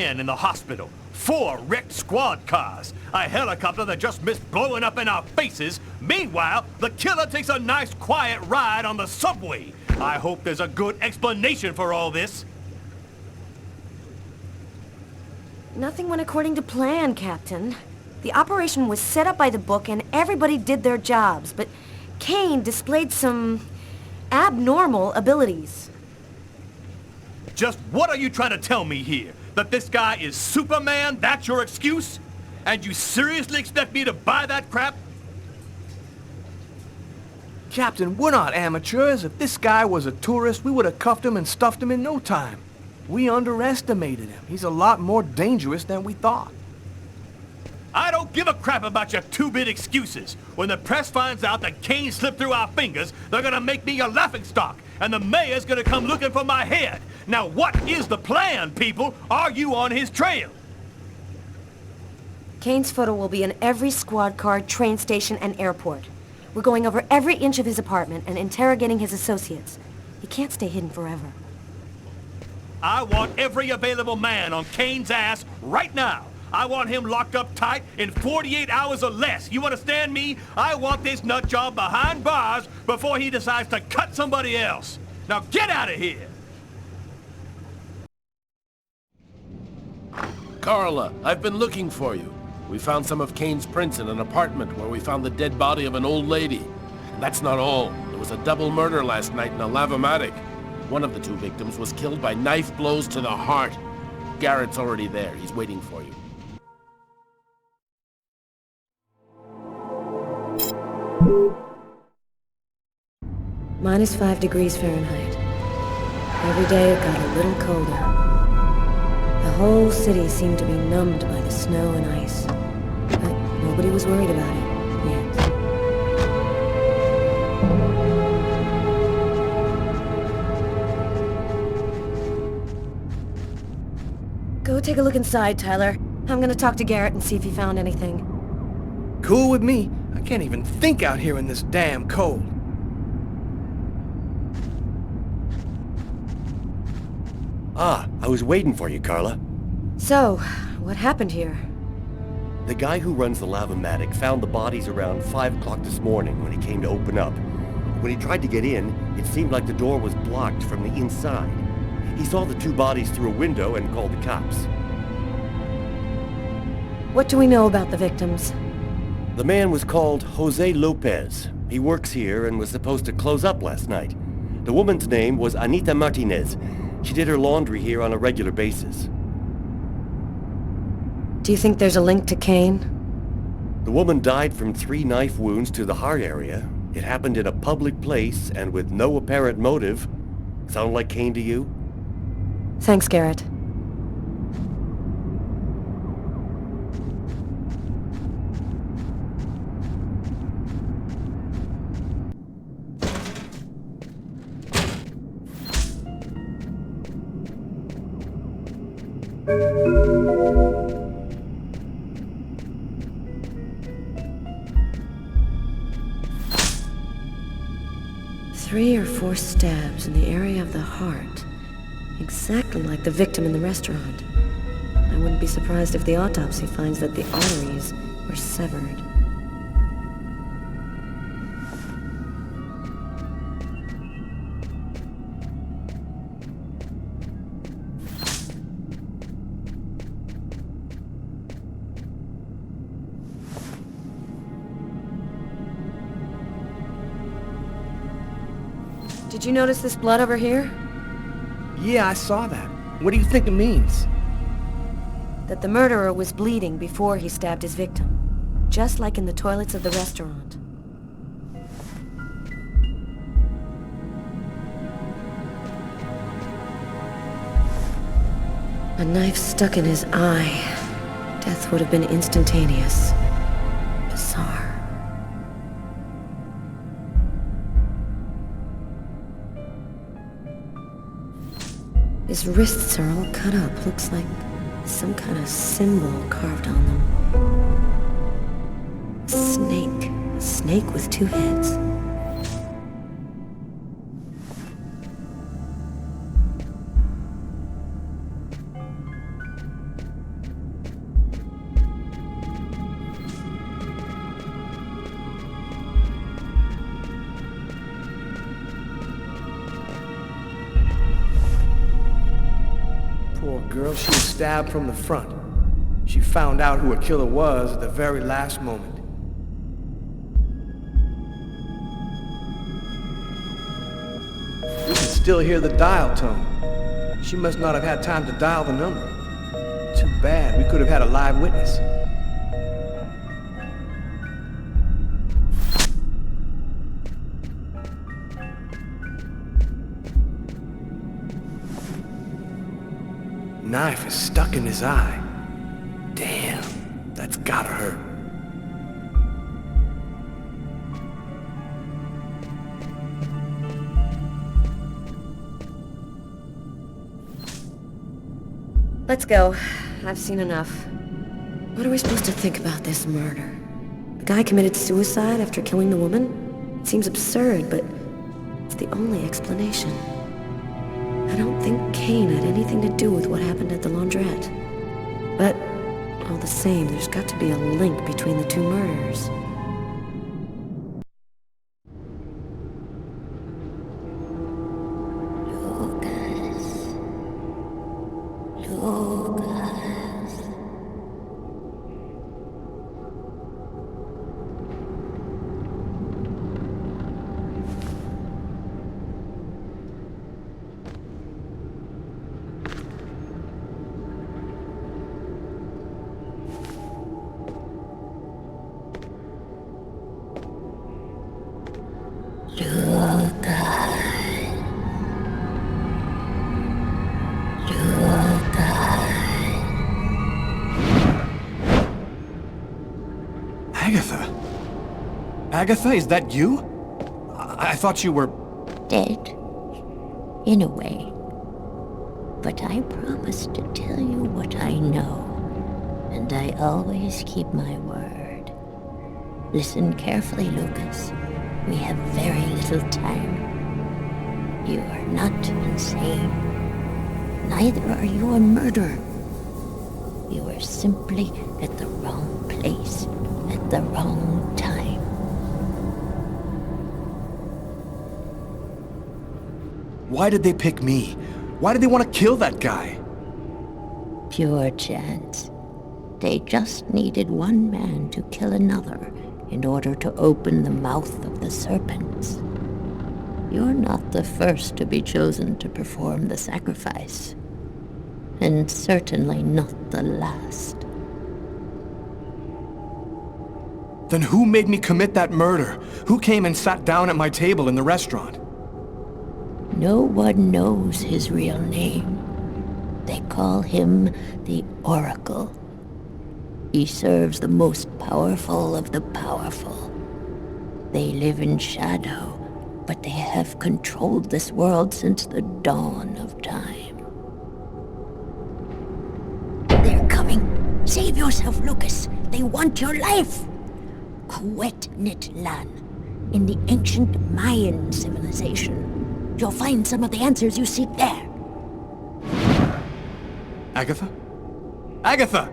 men in the hospital, 4 wrecked squad cars, a helicopter that just missed blowing up in our faces. Meanwhile, the killer takes a nice quiet ride on the subway. I hope there's a good explanation for all this. Nothing went according to plan, Captain. The operation was set up by the book and everybody did their jobs, but Kane displayed some abnormal abilities. Just what are you trying to tell me here? That this guy is Superman? That's your excuse? And you seriously expect me to buy that crap? Captain, we're not amateurs. If this guy was a tourist, we would have cuffed him and stuffed him in no time. We underestimated him. He's a lot more dangerous than we thought. I don't give a crap about your 2-bit excuses. When the press finds out that Kane slipped through our fingers, they're gonna make me a laughingstock, and the mayor's gonna come looking for my head. Now what is the plan, people? Are you on his trail? Kane's photo will be in every squad car, train station, and airport. We're going over every inch of his apartment and interrogating his associates. He can't stay hidden forever. I want every available man on Kane's ass right now. I want him locked up tight in 48 hours or less. You understand me? I want this nut job behind bars before he decides to cut somebody else. Now get out of here! Carla, I've been looking for you. We found some of Kane's prints in an apartment where we found the dead body of an old lady. And that's not all. There was a double murder last night in a lavomatic. One of the 2 victims was killed by knife blows to the heart. Garrett's already there. He's waiting for you. -5 degrees Fahrenheit. Every day it got a little colder. The whole city seemed to be numbed by the snow and ice. But nobody was worried about it yet. Go take a look inside, Tyler. I'm gonna talk to Garrett and see if he found anything. Cool with me. I can't even think out here in this damn cold. Ah, I was waiting for you, Carla. So, what happened here? The guy who runs the lavomatic found the bodies around 5 o'clock this morning when he came to open up. When he tried to get in, it seemed like the door was blocked from the inside. He saw the 2 bodies through a window and called the cops. What do we know about the victims? The man was called Jose Lopez. He works here and was supposed to close up last night. The woman's name was Anita Martinez. She did her laundry here on a regular basis. Do you think there's a link to Kane? The woman died from 3 knife wounds to the heart area. It happened in a public place and with no apparent motive. Sound like Kane to you? Thanks, Garrett. Three or 4 stabs in the area of the heart. Exactly like the victim in the restaurant. I wouldn't be surprised if the autopsy finds that the arteries were severed. Did you notice this blood over here? Yeah, I saw that. What do you think it means? That the murderer was bleeding before he stabbed his victim. Just like in the toilets of the restaurant. A knife stuck in his eye. Death would have been instantaneous. Bizarre. His wrists are all cut up. Looks like some kind of symbol carved on them. A snake. A snake with 2 heads. she was stabbed from the front. She found out who her killer was at the very last moment. You can still hear the dial tone. She must not have had time to dial the number. Too bad, we could have had a live witness. Knife is stuck in his eye. Damn, that's gotta hurt. Let's go. I've seen enough. What are we supposed to think about this murder? The guy committed suicide after killing the woman? It seems absurd, but it's the only explanation. I don't think Kane had anything to do with what happened at the laundrette. But, all the same, there's got to be a link between the two murders. Agatha? Agatha, is that you? I thought you were... Dead. In a way. But I promise to tell you what I know. And I always keep my word. Listen carefully, Lucas. We have very little time. You are not insane. Neither are you a murderer. You are simply at the wrong place at the wrong time. Why did they pick me? Why did they want to kill that guy? Pure chance. They just needed one man to kill another in order to open the mouth of the serpents. You're not the first to be chosen to perform the sacrifice. And certainly not the last. Then who made me commit that murder? Who came and sat down at my table in the restaurant? No one knows his real name. They call him the Oracle. He serves the most powerful of the powerful. They live in shadow, but they have controlled this world since the dawn of time. They're coming. Save yourself, Lucas. They want your life. Kuwet-Nit-Lan, in the ancient Mayan civilization. You'll find some of the answers you seek there. Agatha? Agatha!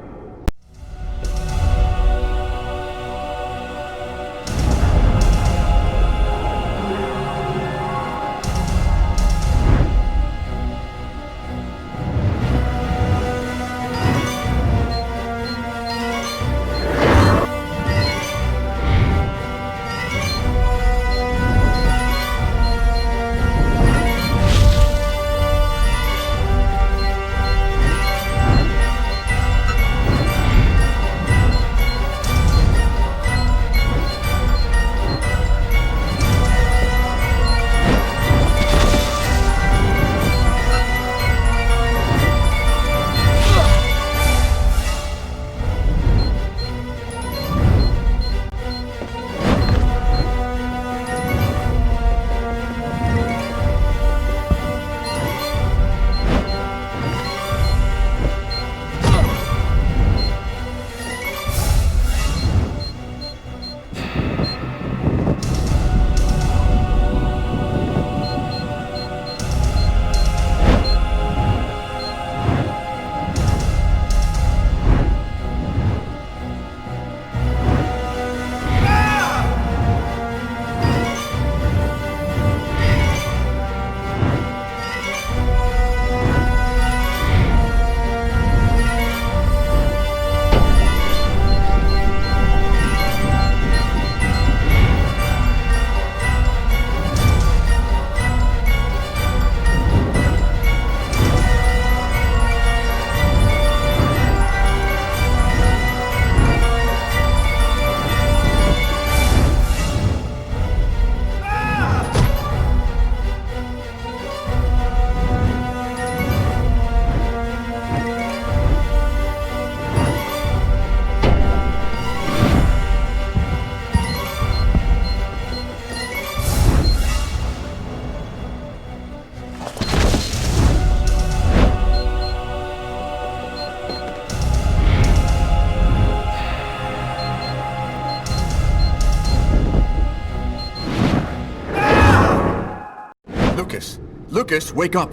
Lucas, wake up!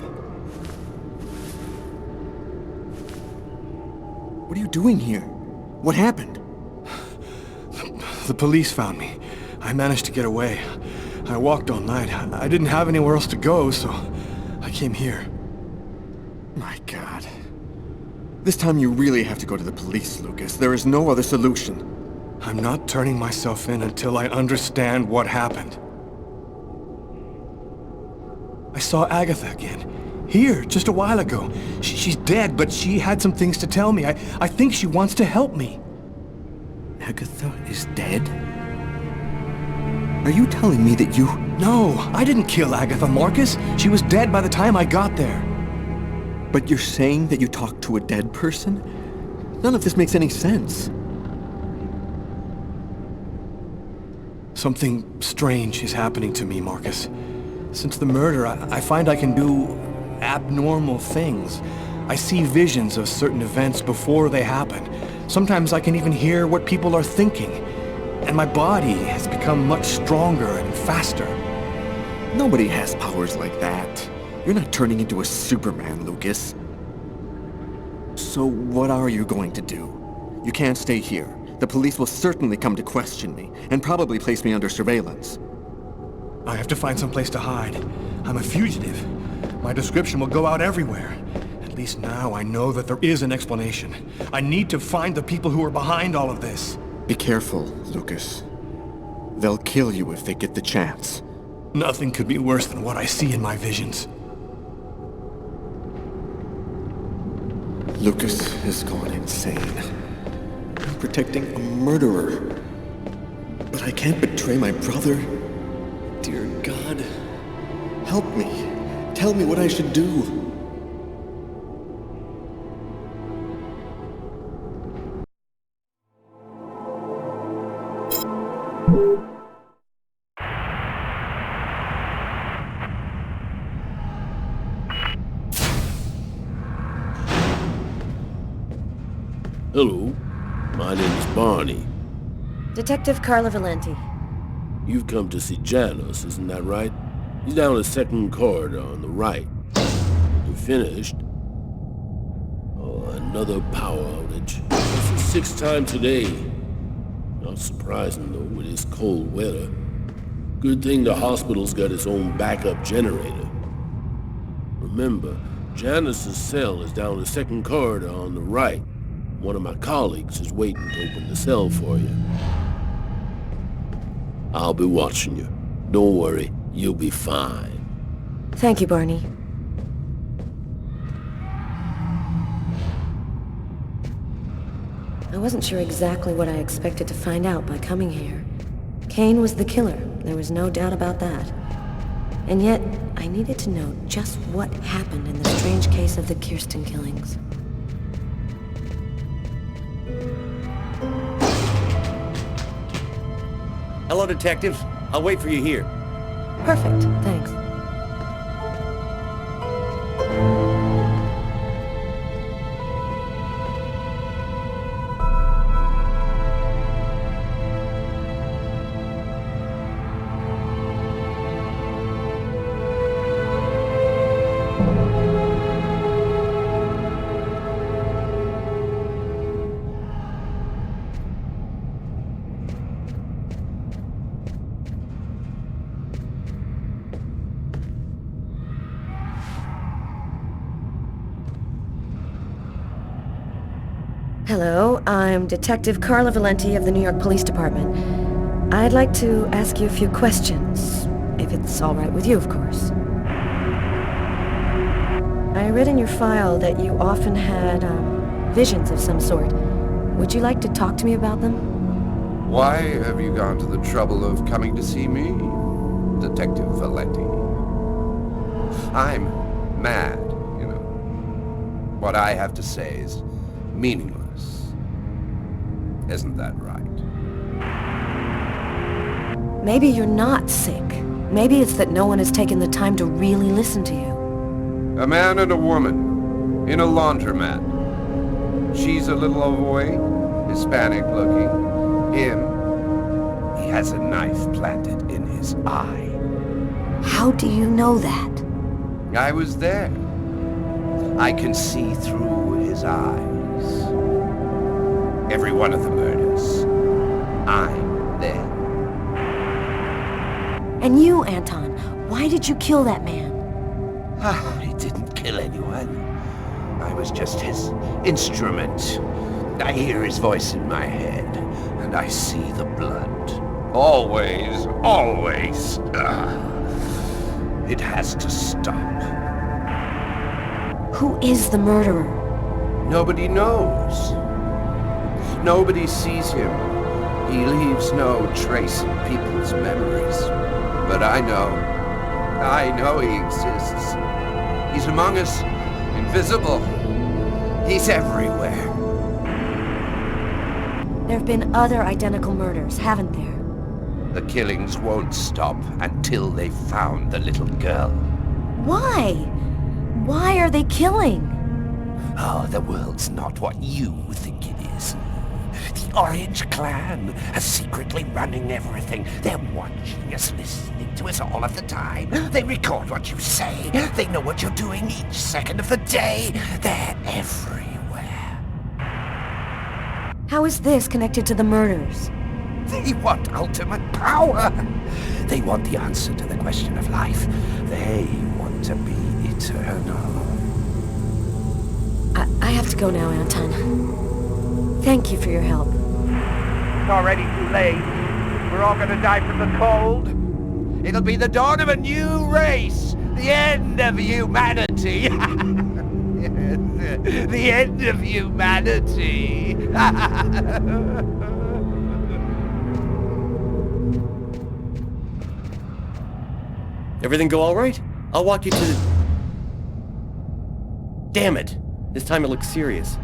What are you doing here? What happened? The police found me. I managed to get away. I walked all night. I didn't have anywhere else to go, so I came here. My God. This time you really have to go to the police, Lucas. There is no other solution. I'm not turning myself in until I understand what happened. I saw Agatha again. Here, just a while ago. She's dead, but she had some things to tell me. I think she wants to help me. Agatha is dead? Are you telling me that you... No, I didn't kill Agatha, Marcus. She was dead by the time I got there. But you're saying that you talked to a dead person? None of this makes any sense. Something strange is happening to me, Marcus. Since the murder, I find I can do abnormal things. I see visions of certain events before they happen. Sometimes I can even hear what people are thinking. And my body has become much stronger and faster. Nobody has powers like that. You're not turning into a Superman, Lucas. So what are you going to do? You can't stay here. The police will certainly come to question me, and probably place me under surveillance. I have to find some place to hide. I'm a fugitive. My description will go out everywhere. At least now I know that there is an explanation. I need to find the people who are behind all of this. Be careful, Lucas. They'll kill you if they get the chance. Nothing could be worse than what I see in my visions. Lucas has gone insane. I'm protecting a murderer. But I can't betray my brother. Dear God, help me. Tell me what I should do. Hello, my name is Barney. Detective Carla Valenti. You've come to see Janus, isn't that right? He's down the second corridor on the right. You finished? Oh, another power outage. It's the sixth time today. Not surprising, though, with this cold weather. Good thing the hospital's got its own backup generator. Remember, Janus's cell is down the second corridor on the right. One of my colleagues is waiting to open the cell for you. I'll be watching you. Don't worry, you'll be fine. Thank you, Barney. I wasn't sure exactly what I expected to find out by coming here. Kane was the killer, there was no doubt about that. And yet, I needed to know just what happened in the strange case of the Kirsten killings. Hello, detectives. I'll wait for you here. Perfect, thanks. Hello, I'm Detective Carla Valenti of the New York Police Department. I'd like to ask you a few questions, if it's all right with you, of course. I read in your file that you often had, visions of some sort. Would you like to talk to me about them? Why have you gone to the trouble of coming to see me, Detective Valenti? I'm mad, you know. What I have to say is meaningless. Isn't that right? Maybe you're not sick. Maybe it's that no one has taken the time to really listen to you. A man and a woman in a laundromat. She's a little overweight, Hispanic looking. Him, he has a knife planted in his eye. How do you know that? I was there. I can see through his eyes. Every one of the murders. I'm there. And you, Anton, why did you kill that man? I didn't kill anyone. I was just his instrument. I hear his voice in my head, and I see the blood. Always, always. It has to stop. Who is the murderer? Nobody knows. Nobody sees him. He leaves no trace in people's memories. But I know. I know he exists. He's among us. Invisible. He's everywhere. There have been other identical murders, haven't there? The killings won't stop until they've found the little girl. Why? Why are they killing? Oh, the world's not what you think it is. The Orange Clan are secretly running everything. They're watching us, listening to us all of the time. They record what you say. They know what you're doing each second of the day. They're everywhere. How is this connected to the murders? They want ultimate power. They want the answer to the question of life. They want to be eternal. I have to go now, Anton. Thank you for your help. It's already too late. We're all gonna die from the cold. It'll be the dawn of a new race. The end of humanity. The end of humanity. Everything go all right? I'll walk you to the... Damn it! This time it looks serious.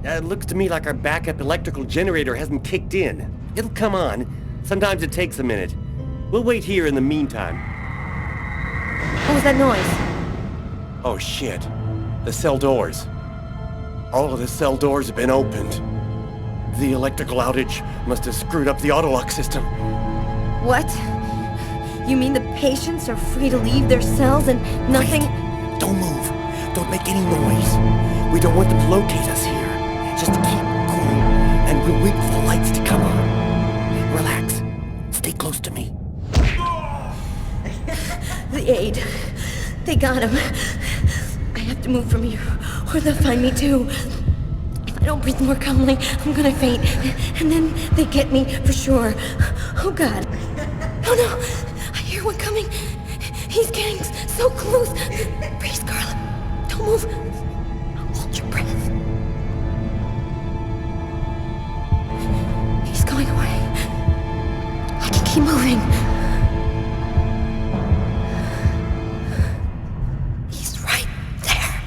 It looks to me like our backup electrical generator hasn't kicked in. It'll come on. Sometimes it takes a minute. We'll wait here in the meantime. What was that noise? Oh shit. The cell doors. All of the cell doors have been opened. The electrical outage must have screwed up the autolock system. What? You mean the patients are free to leave their cells and nothing... Wait. Don't move. Don't make any noise. We don't want them to locate us here. Just keep cool, and we'll wait for the lights to come on. Relax. Stay close to me. The aide. They got him. I have to move from here, or they'll find me too. If I don't breathe more calmly, I'm gonna faint. And then they get me for sure. Oh God. Oh no! I hear one coming. He's getting so close. Breathe, Scarlet. Don't move. Hold your breath. He's going away. I can keep moving. He's right there.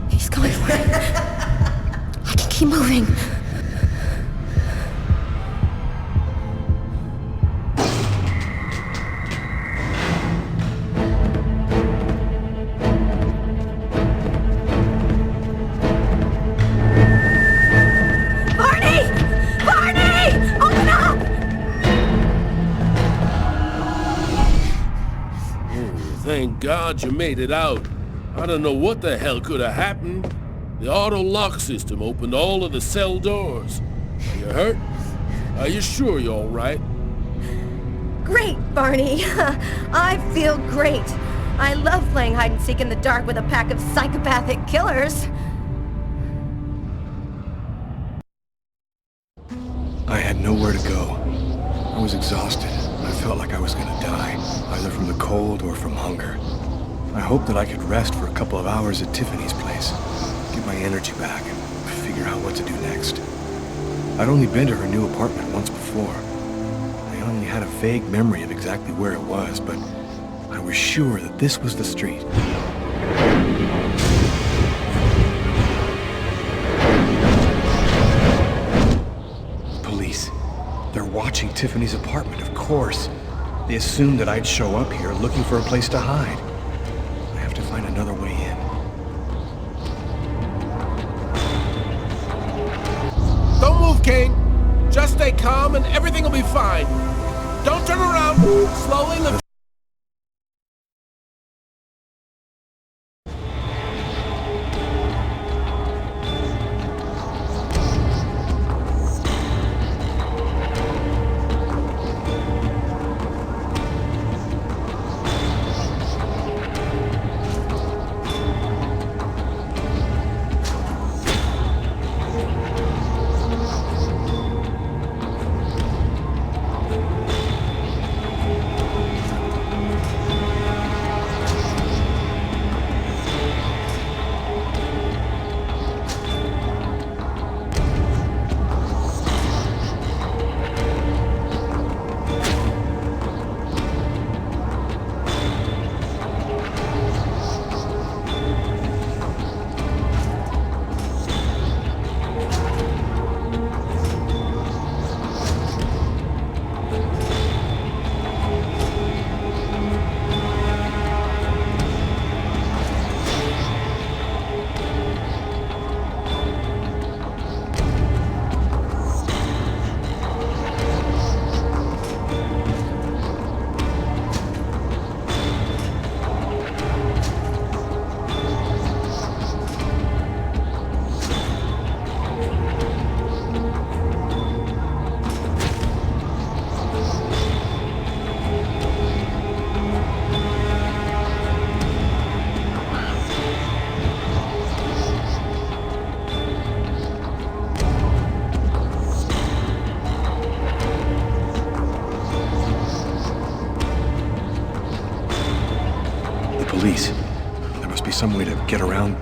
He's going away. I can keep moving. Thank God you made it out. I don't know what the hell could have happened. The auto lock system opened all of the cell doors. Are you hurt? Are you sure you're all right? Great, Barney. I feel great. I love playing hide and seek in the dark with a pack of psychopathic killers. I had nowhere to go. I was exhausted. I felt like I was gonna die, either from the cold or from hunger. I hoped that I could rest for a couple of hours at Tiffany's place, get my energy back, and figure out what to do next. I'd only been to her new apartment once before. I only had a vague memory of exactly where it was, but I was sure that this was the street. Police. They're watching Tiffany's apartment, of course. They assumed that I'd show up here looking for a place to hide. I have to find another way in. Don't move, Kane! Just stay calm and everything will be fine. Don't turn around. Slowly lift. Police. There must be some way to get around.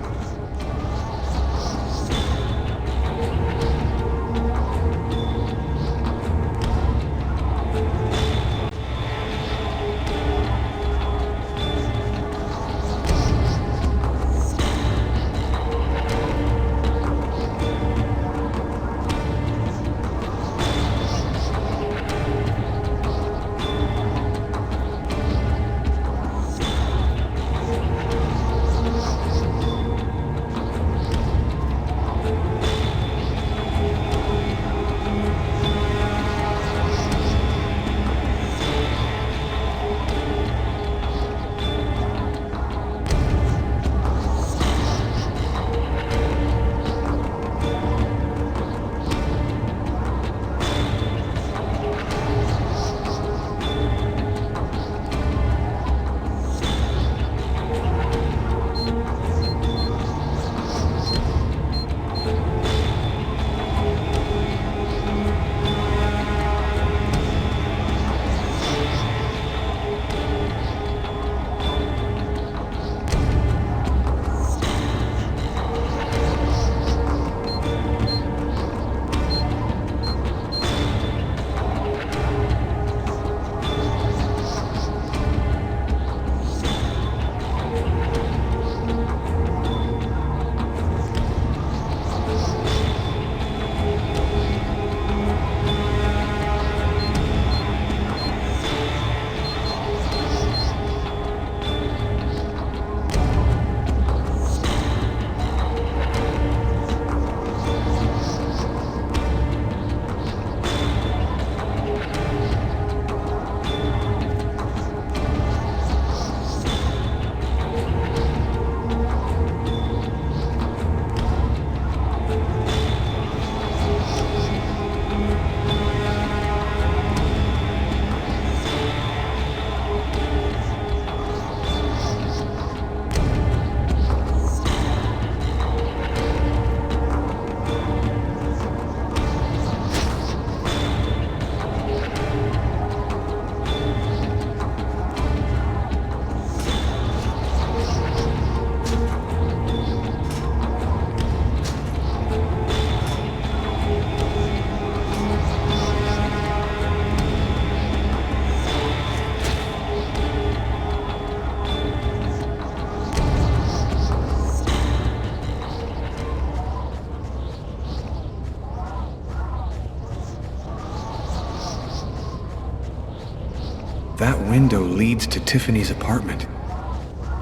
That window leads to Tiffany's apartment.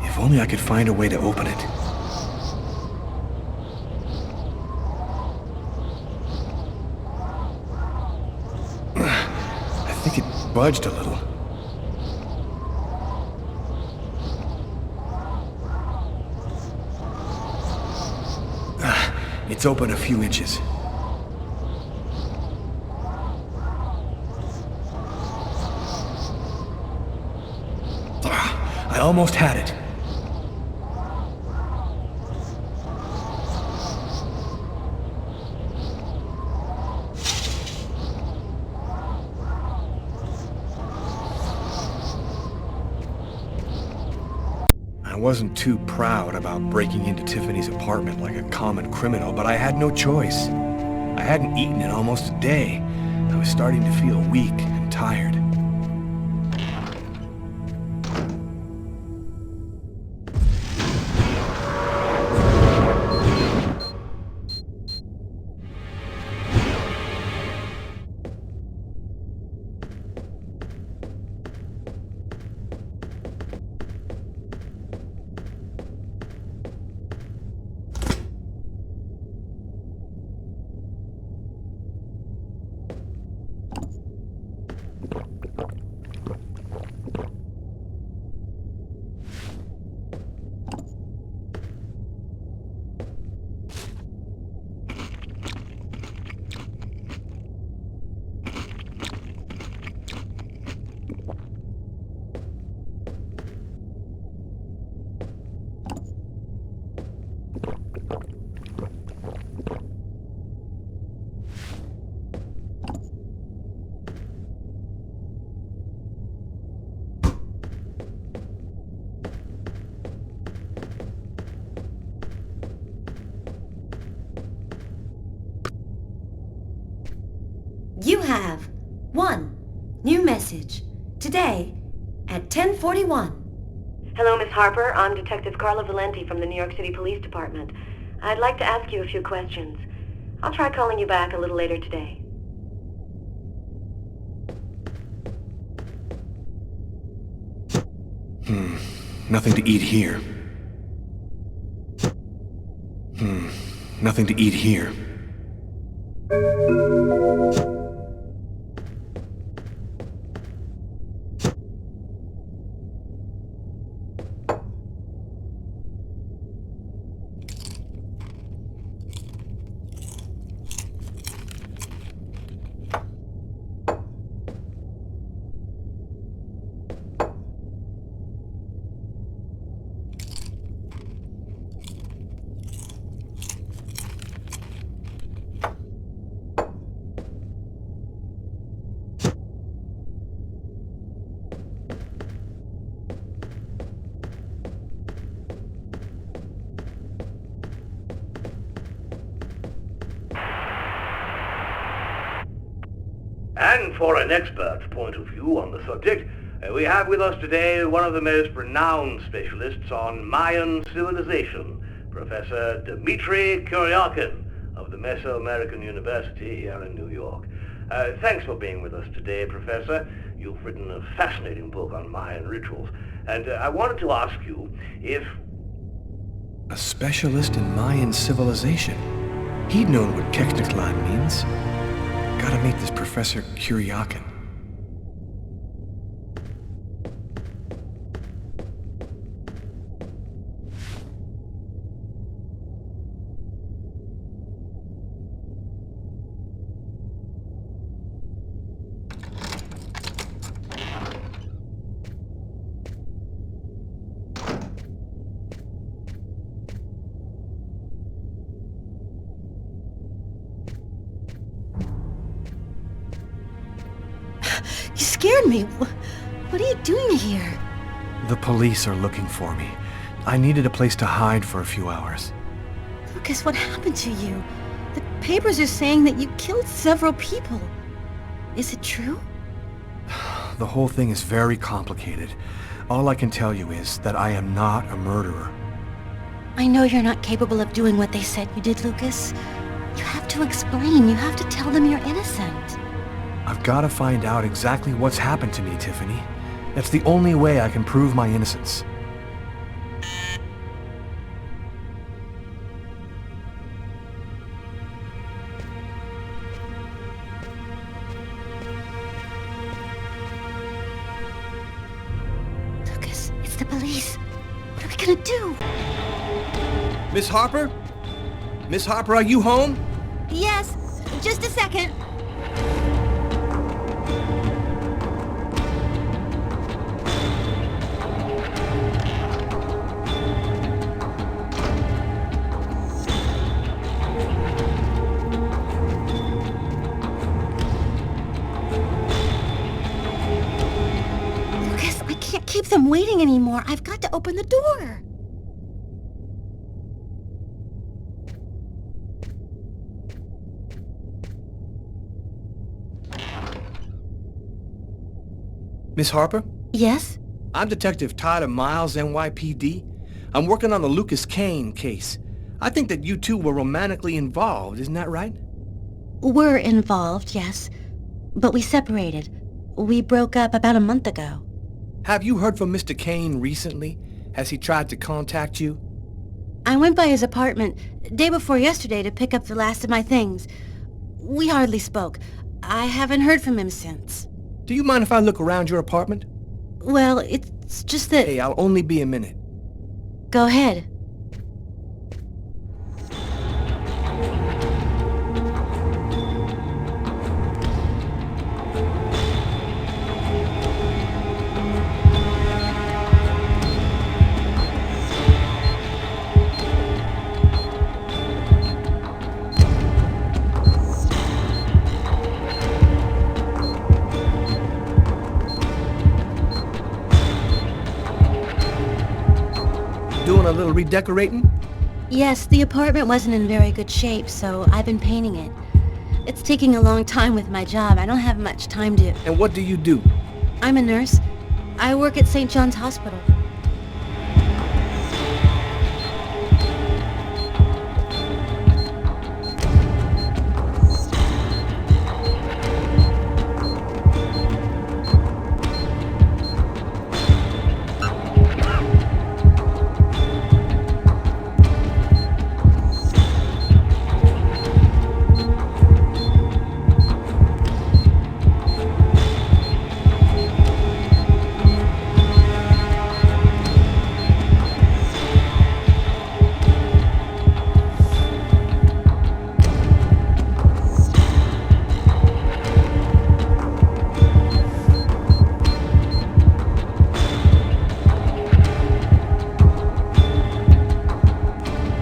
If only I could find a way to open it. budged a little. It's open a few inches. I almost had it. I wasn't too proud about breaking into Tiffany's apartment like a common criminal, but I had no choice. I hadn't eaten in almost a day. I was starting to feel weak and tired. You have one new message today at 10:41. Hello, Miss Harper. I'm Detective Carla Valenti from the New York City Police Department. I'd like to ask you a few questions. I'll try calling you back a little later today. Nothing to eat here. Nothing to eat here. And for an expert's point of view on the subject, we have with us today one of the most renowned specialists on Mayan civilization, Professor Dmitry Kuryakin of the Mesoamerican University here in New York. Thanks for being with us today, Professor. You've written a fascinating book on Mayan rituals, and I wanted to ask you if... A specialist in Mayan civilization. He'd known what Kekteklan means. Gotta meet this Professor Kuryakin. You scared me. What are you doing here? The police are looking for me. I needed a place to hide for a few hours. Lucas, what happened to you? The papers are saying that you killed several people. Is it true? The whole thing is very complicated. All I can tell you is that I am not a murderer. I know you're not capable of doing what they said you did, Lucas. You have to explain. You have to tell them you're innocent. I've got to find out exactly what's happened to me, Tiffany. That's the only way I can prove my innocence. Jeez, what are we gonna do? Miss Harper? Miss Harper, are you home? Yes, just a second. Lucas, I can't keep them waiting anymore. I've got to open the door. Miss Harper? Yes? I'm Detective Todd of Miles NYPD. I'm working on the Lucas Kane case. I think that you two were romantically involved, isn't that right? We're involved, yes. But we separated. We broke up about a month ago. Have you heard from Mr. Kane recently? Has he tried to contact you? I went by his apartment day before yesterday to pick up the last of my things. We hardly spoke. I haven't heard from him since. Do you mind if I look around your apartment? Well, it's just that... Hey, I'll only be a minute. Go ahead. Doing a little redecorating? Yes, the apartment wasn't in very good shape, so I've been painting it. It's taking a long time with my job. I don't have much time to... And what do you do? I'm a nurse. I work at St. John's Hospital.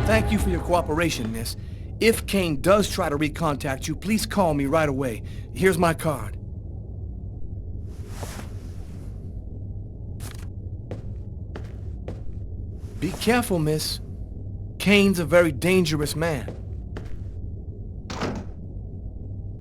Thank you for your cooperation, miss. If Kane does try to recontact you, please call me right away. Here's my card. Be careful, miss. Kane's a very dangerous man.